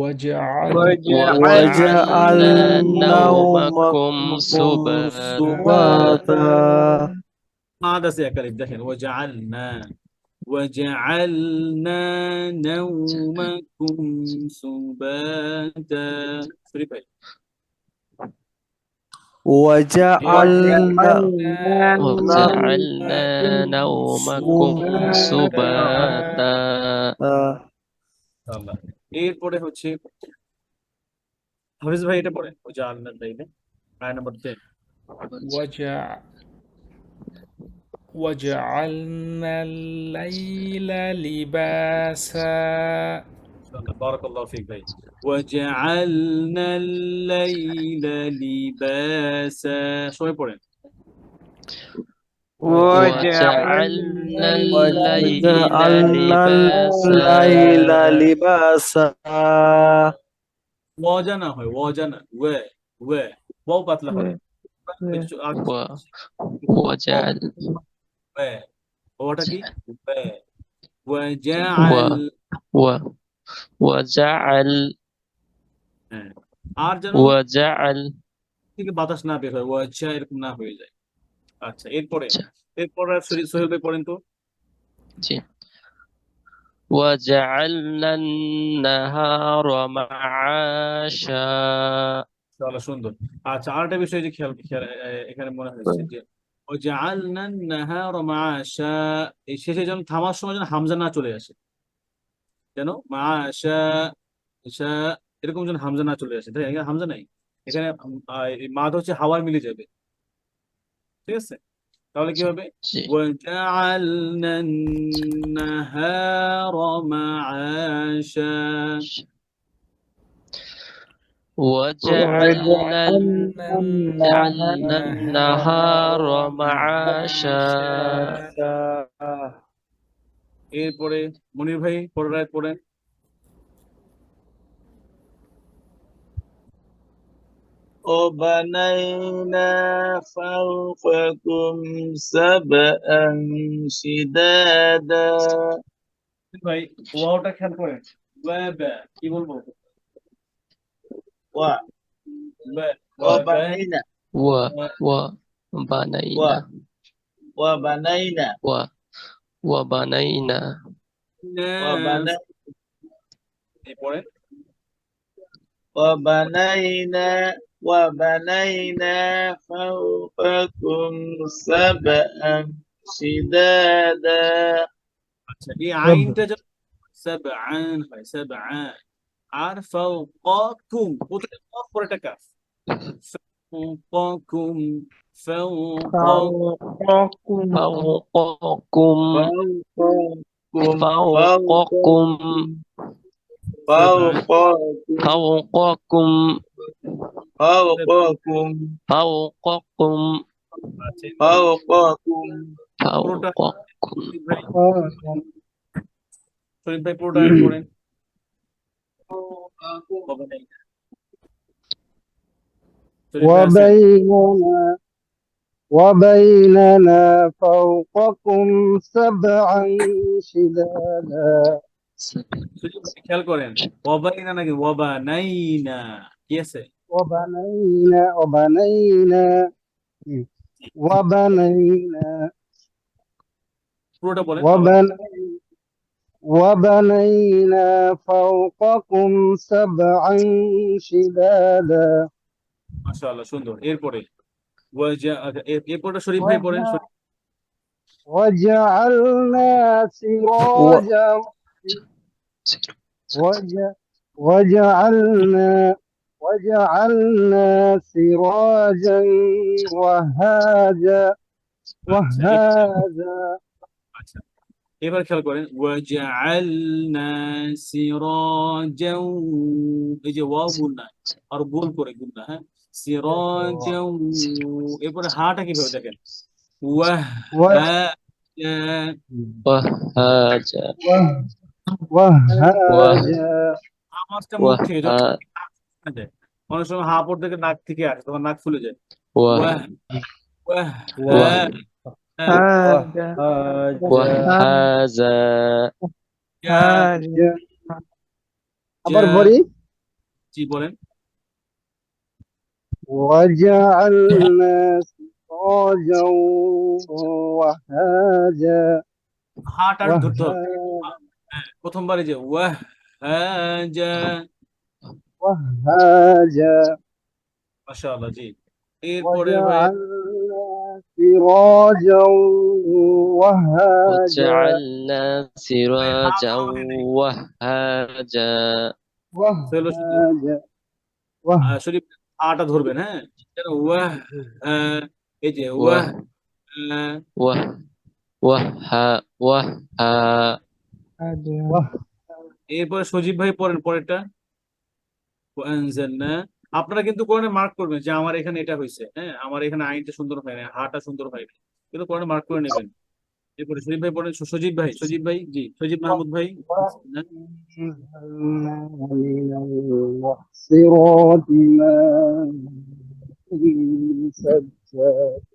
وجعل وجعلنا وجعلنا نومكم نومكم سباتا سباتا মাদ আছে একালিফ, দেখেন وجعلنا نومكم سباتا। সরি ভাই, وجعلنا وجعلنا نومكم سباتا سباتا আল্লাহ। এরপরে হচ্ছে হাফিজ ভাই এটা পড়েন, وجعلنا الليل, আয়াত নম্বর 10। وجع وجعلنا الليل لباسا بارك الله فيك ভাই। وجعلنا الليل لباسا, সবাই পড়েন। وجعلنا الليل وجعلنا لباسا الليل لباسا ওয়াজা না হয়, ওয়াজা না, ওয়া, ওয়া, ওয়াও পাতলা হবে। و- وجعل ওয়াটা কি? ওয়া, ওয়াজাআল, و وجعل হ্যাঁ, আর যেন وجعل থেকে বাতাস না বের হয়, ওয়াজা এরকম না হয়ে যায়। আচ্ছা, এরপরে সোহেল ভাই পড়েন তো। جي. وجعلنا النهار معاشا তাহলে সুন্দর। আচ্ছা, আরেকটা বিষয় যে খেয়াল খেয়াল এখানে মনে হয়েছে যে وجعلنا النهار معاشا, এই শেষে যেন থামার সময় যেন হামজা না চলে আসে, যেন মাশা, ঈশা, এরকম যেন হামজা না চলে আসে। তাই এখানে হামজা নাই, এখানে এই মাদ হচ্ছে হাওয়ায় মিলে যাবে, ঠিক আছে? তাহলে কি হবে? جي. وجعلنا النهار معاشا, وجعلنا النهار معاشا এরপরে মনির ভাই পরের আয়াত পড়েন। وبنينا فوقكم سبعا شدادا ভাই ওয়াওটা খেয়াল করেন ওয়াবা কি বলবো ওয়া ওয়া ওয়া ওয়াবা বানাইনা وبنينا ওয়া বানাইনা وبنينا ওয়া বানাই এরপরে ওয়া বানাইনা ওয়া বানাইনা ফাওকাকুম সাবআন শিদাদা আচ্ছা এই আইনটা যখন সাবআন হয় সাবআন আর ফাওকাকুম কোথায় কফ পরেটা কাফ ফাওকাকুম ফাওকাকুম فوقكم ফাওকাকুম فوقكم ফাওকাকুম فوقكم ফাওকাকুম فوقكم ফাওকাকুম পুরোটা فوقكم শরীফ ভাই পুরোটা আইন করেন হবে নাই শরীফ ভাই আছেন وبيننا فوقكم سبعا شدادا শরীফ ভাই খেয়াল করেন ওয়াবাইনা নাকি ওয়াবানাইনা কি আছে وبنينا পুরোটা বলেন وبنينا فوقكم سبعا شدادا মাশাআল্লাহ সুন্দর এরপরে এরপরটা শরীফ ভাই পড়েন وجعلنا سراجا وجعلنا سراجا وهاجا আচ্ছা এবার খেয়াল করেন ওয়াজআলনা সিরাজাও এই যে ওয়াও গুন্না আর গোল করে গুন্না হ্যাঁ সিরাজাও এরপরে হাটা কিভাবে দেখেন ওয়াহ وهاجا وهاجا আওয়াজটা মুখ থেকে যখন না যায় অনেক সময় হা পর থেকে নাক থেকে আসে তখন নাক ফুলে যায় ওয়াহ ওয়াহ هذا وهذا هذا আবার পড়ি জি বলেন وجعلنا سراجا وهاجا হাটা ধরতে হবে প্রথমবারে যে ওয়াহ وهاجا মাশাআল্লাহ জি এরপরে ভাই وجعلنا سراجا وهاجا وجعلنا سراجا وهاجا শরীফ আটা ধরবেন হ্যাঁ ওয়াহ এই যে ওয়াহ وه وها وها এরপরে সজীব ভাই পড়েন পরেরটা ওয়ানজালনা আপনারা কিন্তু কোরআনে মার্ক করবেন যে আমার এখানে এটা হয়েছে হ্যাঁ আমার এখানে আইনটা সুন্দর হয় না হাটা সুন্দর হয় না কিন্তু কোরআনে মার্ক করে নেবেন এরপরে শরীফ ভাই পড়েন সজীব ভাই জি সজীব মাহমুদ ভাই المحصرات ماء سجادا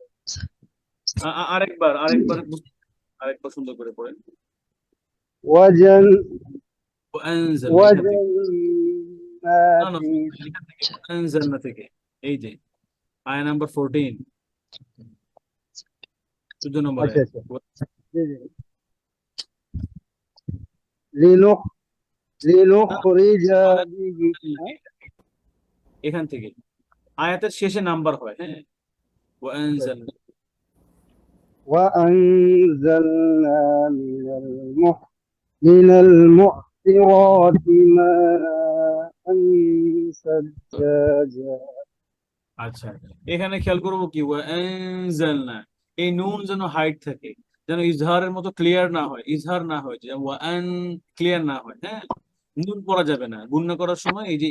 আরেকবার সুন্দর করে পড়েন ওয়ানজালনা থেকে এই যে আয়া নাম্বার 14 14 নম্বর لنخرج এখান থেকে আয়াতের শেষে নাম্বার হয় হ্যাঁ وأنزلنا من المعصرات ماء سجاجا আচ্ছা এখানে খেয়াল করবো কি ওয়ানজালনা এই নুন যেন হাইট থাকে যেন ইজহারের মতো ক্লিয়ার না হয় ইজহার না হয় যে ওয়ান ক্লিয়ার না হয় হ্যাঁ নুন পড়া যাবে না গুণনা করার সময় এই যে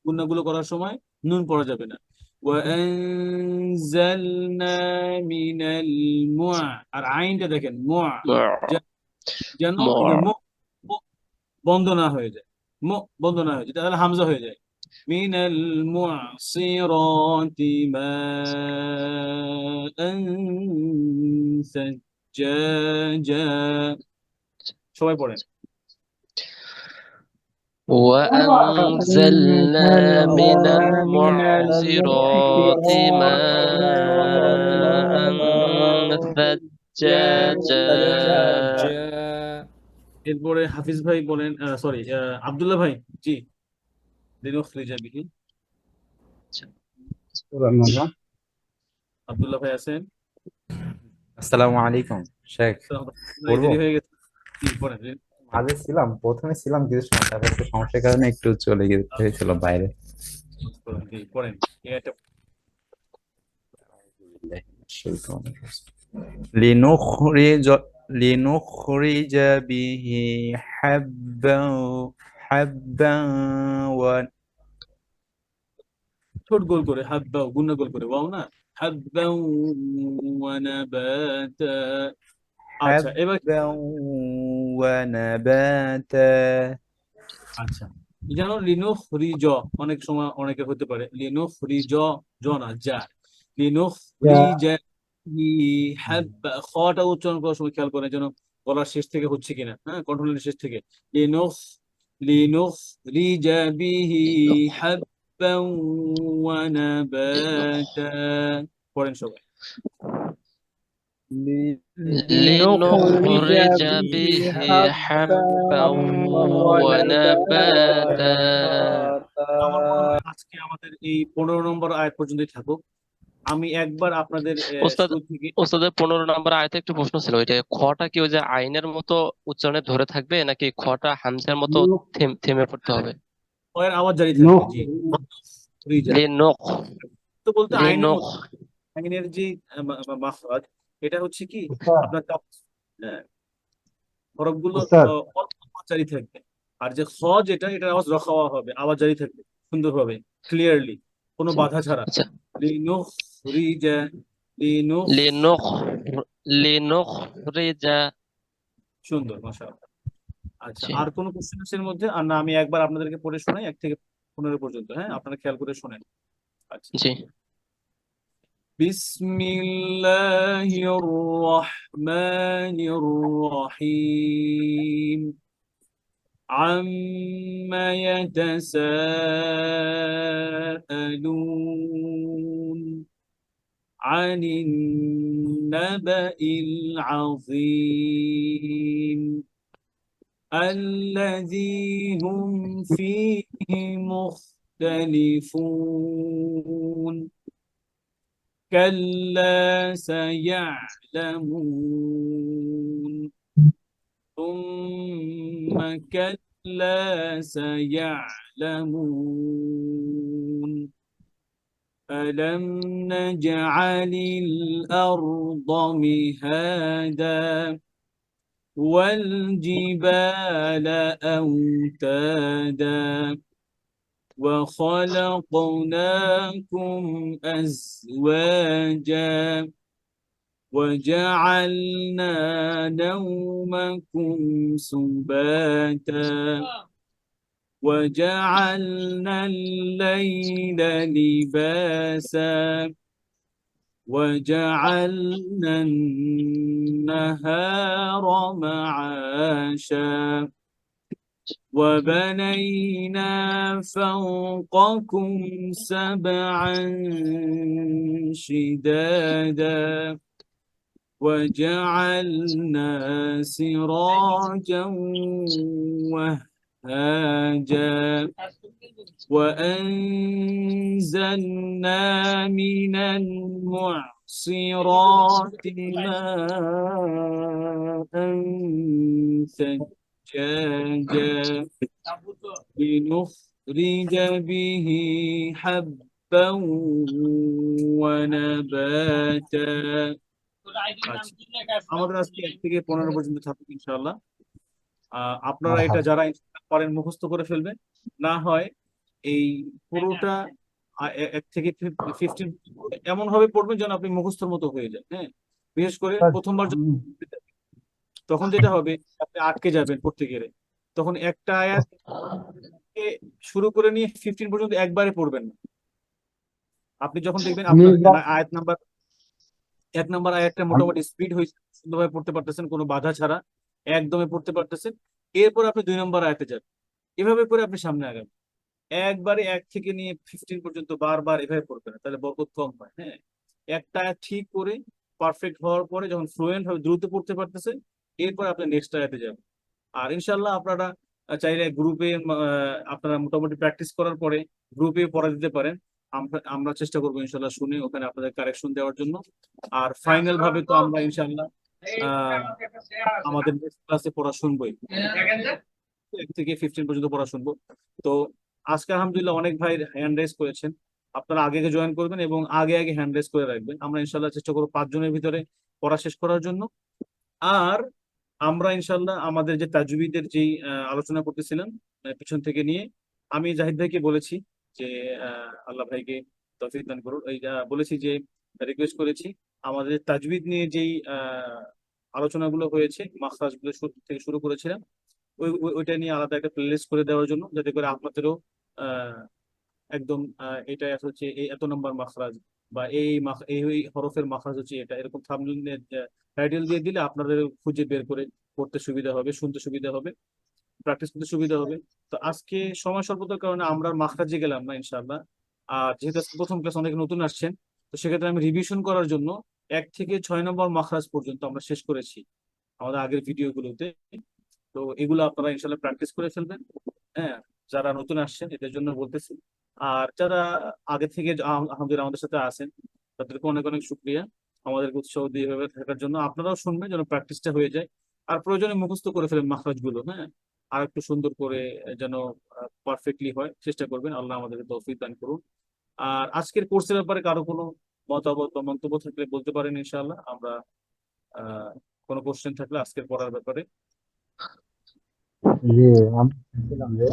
গুণনাগুলো করার সময় নুন পড়া যাবে না وأنزلنا من الماء আর আইনটা দেখেন মুআ যেন বন্ধ না হয়ে যায় বন্ধ না হয়ে যায় তাহলে হামজা হয়ে যায় من المعصرات ماء ثجاجا সবাই পড়েন وأنزلنا من من المعصرات ماء ثجاجا ثجاجا এরপরে হাফিজ ভাই বলেন, সরি, আব্দুল্লাহ ভাই, জি, লিনুখরিজা বিহি। আব্দুল্লাহ ভাই আছেন? আসসালামু আলাইকুম শেখ। ভাই বলবো দেরি হয়ে গেছে, জি পড়েন। মাঝে ছিলাম, প্রথমে ছিলাম কিছু সময়, তারপর একটু সমস্যার কারণে একটু চলে গেছিল বাইরে। জি পড়েন। এটা লিনুখরিজ লিনুখরিজ বিহি হাব্বান ওয়া ছোট গোল করে, হাব্বা গুণা গোল করে, ওয়াও না, হাব্বা ওয়া নাবাতা। আচ্ছা এবার হাব্বান ওয়া নাবাতা। আচ্ছা, জানো লিনুখরিজ অনেক সময় অনেকে হতে পারে লিনুখরিজ, জ না যা, লিনুখরিজা হাব্বা, খটা উচ্চারণ করার সময় খেয়াল করে যেন গলার শেষ থেকে হচ্ছে কিনা, হ্যাঁ, কন্ট্রোলের শেষ থেকে। লিনুখরিজা বিহি হাব্বান ওয়া নাবাতা। পড়েন সবাই। لنخرج به حبا ونباتا আমার মনে হয় আজকে আমাদের এই 15 নম্বর আয়াত পর্যন্তই থাকুক। আমি একবার আপনাদের ওস্তাদ শুরু থেকে ওস্তাদের 15 নম্বর আয়াতে একটু প্রশ্ন ছিল, ওইটা খটা কি ওই যে আইনের মতো উচ্চারণে ধরে থাকবে নাকি খটা হামজার মতো থেমে পড়তে হবে? পয়ের আওয়াজ জারি থাকবে, জি। রিজা লিনুখ তো বলতে আইনের লিনুখ মতো, আইনের যে মাখরাজ, এটা হচ্ছে কি আপনার হরফগুলো অল্প আওয়াজ জারি থাকবে, আর যে খ যেটা, এটার আওয়াজ রখাওয়া হবে, আওয়াজ জারি থাকবে সুন্দরভাবে, ক্লিয়ারলি, কোনো বাধা ছাড়া। আচ্ছা লিনুখরিজা, লিনুখ লিনুখরিজা। সুন্দর, মাশাআল্লাহ। আচ্ছা, জি আর কোনো কোশ্চেন আছে এর মধ্যে? আর না, আমি একবার আপনাদেরকে পড়ে শোনাই 1 থেকে 15 পর্যন্ত, হ্যাঁ, আপনারা খেয়াল করে শোনেন। আচ্ছা, জি বিসমিল্লাহির রহমানির রহিম। عما يتساءلون عن النبأ العظيم الذي هم فيه مختلفون كلا سيعلمون ثم كلا سيعلمون ألم نجعل الأرض مهادا والجبال أوتادا وخلقناكم أزواجا وجعلنا نومكم سباتا وجعلنا الليل لباسا وجعلنا النهار معاشا وبنينا فوقكم 7 شدادا وجعلنا سراجا وهاجا وأنزلنا من المعصرات ماء ثجاجا لنخرج به حبا ونباتا। আচ্ছা, আমাদের আজকে 1 থেকে 15 পর্যন্ত থাকুক ইনশাআল্লাহ। আপনারা এটা যারা পারেন মুখস্থ করে ফেলবেন, না হয় এই পুরোটা 1 থেকে 15 এমন ভাবে পড়বেন যেন আপনি মুখস্থর মতো হয়ে যায়, হ্যাঁ। বিশেষ করে প্রথমবার তখন যেটা হবে, আপনি আটকে যাবেন পড়তে গেলে, তখন একটা আয়াত শুরু করে নিয়ে 15 পর্যন্ত একবারে পড়বেন না। আপনি যখন দেখবেন আপনার আয়াত নাম্বার 1 নাম্বার আয়াতটা মোটামুটি স্পিড হয়েছে, সুন্দরভাবে পড়তে পারতেছেন, কোনো বাধা ছাড়া একদমই পড়তে পারতেছেন, এরপর আপনি 2 নম্বর আয়াতে যাবেন। এভাবে করে আপনি সামনে আগাবেন। একবারে 1 থেকে নিয়ে 15 পর্যন্ত বারবার এভাবে পড়বেন না, তাহলে বরকত কম হয়। হ্যাঁ, একটা আয়াত ঠিক করে পারফেক্ট হওয়ার পরে যখন ফ্লুয়েন্ট হবে, দ্রুত পড়তে পারতেছে, এরপর আপনি নেক্সট আয়াতে যাবেন। আর ইনশাল্লাহ আপনারা চাইলে গ্রুপে আপনারা মোটামুটি প্র্যাকটিস করার পরে গ্রুপে পড়া দিতে পারেন। আমরা চেষ্টা করবো ইনশাল্লাহ শুনে ওখানে আপনাদের কারেকশন দেওয়ার জন্য। আর ফাইনাল ভাবে তো আমরা ইনশাল্লাহ আমাদের নেক্সট ক্লাসে পড়া শুনবোই, 1 থেকে 15 পর্যন্ত পড়া শুনবো। তো আজকে আলহামদুলিল্লাহ অনেক ভাই হ্যান্ড রেজ করেছেন, আপনারা আগে আগে জয়েন করবেন এবং আগে আগে হ্যান্ড রেজ করে রাখবেন। আমরা ইনশাল্লাহ চেষ্টা করবো 5 জনের ভিতরে পড়া শেষ করার জন্য। আর আমরা ইনশাল্লাহ আমাদের যে তাজউইদের যেই আলোচনা করতেছিলাম পিছন থেকে নিয়ে, আমি জাহিদ ভাইকে বলেছি যে আল্লাহ ভাইকে তৌফিক দান করুন, এই বলেছি যে রিকোয়েস্ট করেছি আমাদের তাজউইদ নিয়ে যেই আলোচনাগুলো হয়েছে, মাখরাজ গুলো থেকে শুরু করেছিলাম, ওইটা নিয়ে আলাদা একটা প্লেলিস্ট করে দেওয়ার জন্য, যাতে করে আপনাদেরও একদম এটা হচ্ছে এই এত নম্বর মাখরাজ বা এই হরফের মাখরাজ হচ্ছে এটা, এরকম থাম্বনেল টাইটেল দিয়ে দিলে আপনাদের খুঁজে বের করে পড়তে সুবিধা হবে, শুনতে সুবিধা হবে, প্র্যাকটিস করতে সুবিধা হবে। তো আজকে সময় স্বল্পতার কারণে আমরা মাখরাজে গেলাম না ইনশাআল্লাহ। আর যেহেতু আজকে প্রথম ক্লাস অনেক নতুন আসছেন, তো সেক্ষেত্রে আমি রিভিশন করার জন্য 1 থেকে 6 নম্বর মাখরাজ পর্যন্ত আমরা শেষ করেছি আমাদের আগের ভিডিওগুলোতে। তো এগুলো আপনারা ইনশাল্লাহ প্র্যাকটিস করে ফেলবেন। হ্যাঁ, যারা নতুন আসছেন এদের জন্য বলতেছি। আর যারা আগে থেকে আলহামদুলিল্লাহ আমাদের সাথে আছেন, তাদেরকে অনেক অনেক শুকরিয়া আমাদেরকে উৎসাহ দিয়ে এভাবে থাকার জন্য। আপনারাও শুনবেন যেন প্র্যাকটিসটা হয়ে যায়, আর প্রয়োজনে মুখস্থ করে ফেলেন মাখরাজ গুলো। হ্যাঁ, আর একটু সুন্দর করে যেন পারফেক্টলি হয় চেষ্টা করবেন। আল্লাহ আমাদেরকে তৌফিক দান করুন। আর আজকের কোর্সের ব্যাপারে কারো কোনো মতামত বা মন্তব্য থাকলে বলতে পারেন ইনশাআল্লাহ। আমরা কোনো কোশ্চেন থাকলে আজকের পড়ার ব্যাপারে। জি, আমি বলছিলাম যে